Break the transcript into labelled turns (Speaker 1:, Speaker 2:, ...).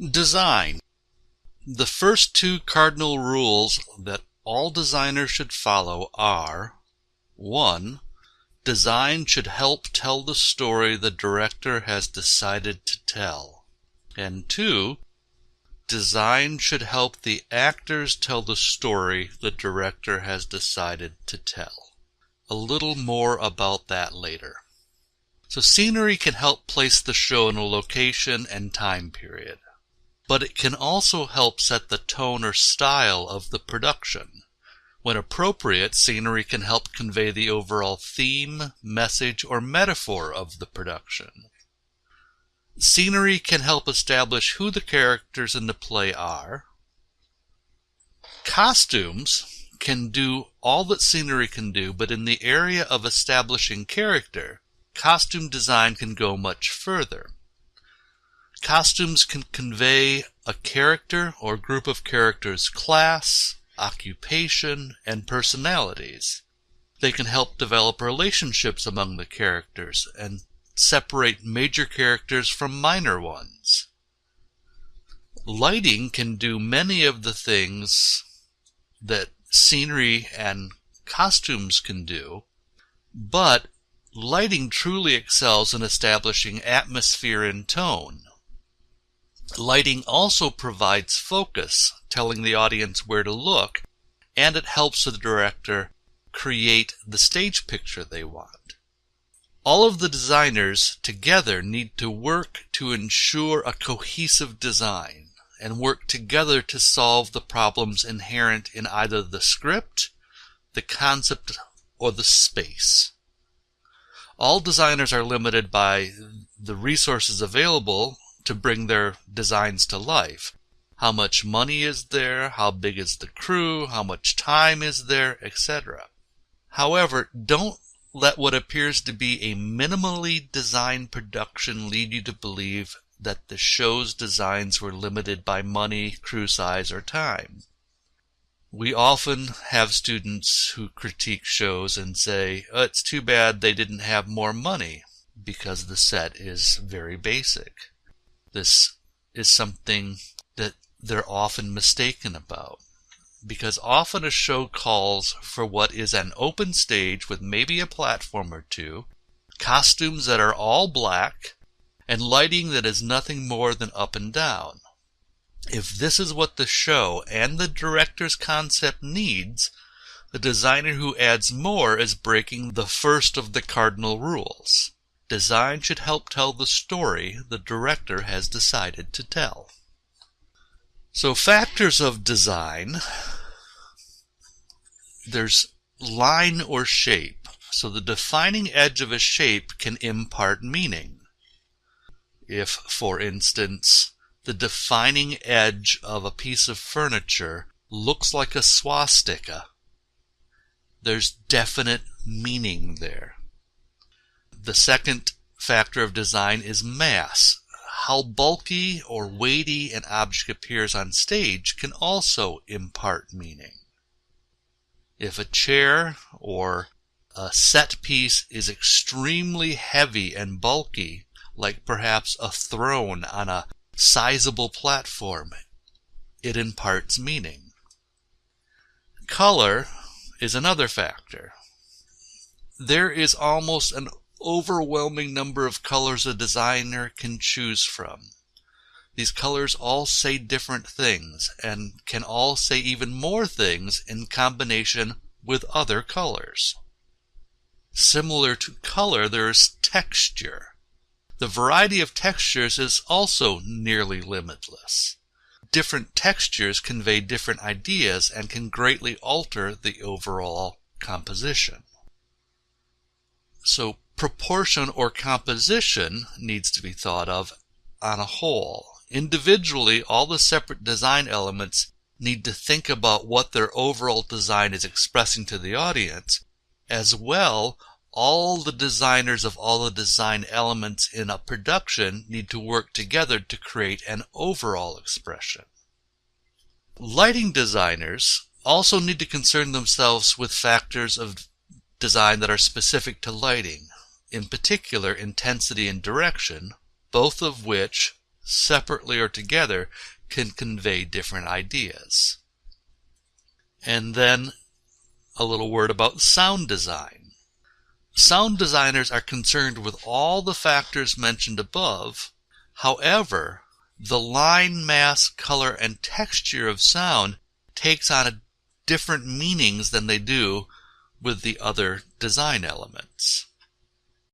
Speaker 1: Design. The first two cardinal rules that all designers should follow are: 1. Design should help tell the story the director has decided to tell. And 2. Design should help the actors tell the story the director has decided to tell. A little more about that later. So scenery can help place the show in a location and time period, but it can also help set the tone or style of the production. When appropriate, scenery can help convey the overall theme, message, or metaphor of the production. Scenery can help establish who the characters in the play are. Costumes can do all that scenery can do, but in the area of establishing character, costume design can go much further. Costumes can convey a character or group of characters' class, occupation, and personalities. They can help develop relationships among the characters and separate major characters from minor ones. Lighting can do many of the things that scenery and costumes can do, but lighting truly excels in establishing atmosphere and tone. Lighting also provides focus, telling the audience where to look, and it helps the director create the stage picture they want. All of the designers together need to work to ensure a cohesive design and work together to solve the problems inherent in either the script, the concept, or the space. All designers are limited by the resources available to bring their designs to life. How much money is there? How big is the crew? How much time is there? Etc. However, don't let what appears to be a minimally designed production lead you to believe that the show's designs were limited by money, crew size, or time. We often have students who critique shows and say, "Oh, it's too bad they didn't have more money because the set is very basic." This is something that they're often mistaken about, because often a show calls for what is an open stage with maybe a platform or two, costumes that are all black, and lighting that is nothing more than up and down. If this is what the show and the director's concept needs, the designer who adds more is breaking the first of the cardinal rules. Design should help tell the story the director has decided to tell. So factors of design: there's line or shape. So the defining edge of a shape can impart meaning. If, for instance, the defining edge of a piece of furniture looks like a swastika, there's definite meaning there. The second factor of design is mass. How bulky or weighty an object appears on stage can also impart meaning. If a chair or a set piece is extremely heavy and bulky, like perhaps a throne on a sizable platform, it imparts meaning. Color is another factor. There is almost an overwhelming number of colors a designer can choose from. These colors all say different things and can all say even more things in combination with other colors. Similar to color, there is texture. The variety of textures is also nearly limitless. Different textures convey different ideas and can greatly alter the overall composition. So proportion or composition needs to be thought of on a whole. Individually, all the separate design elements need to think about what their overall design is expressing to the audience. As well, all the designers of all the design elements in a production need to work together to create an overall expression. Lighting designers also need to concern themselves with factors of design that are specific to lighting, in particular intensity and direction, both of which separately or together, can convey different ideas. And then a little word about sound design. Sound designers are concerned with all the factors mentioned above. However, the line, mass, color, and texture of sound takes on different meanings than they do with the other design elements.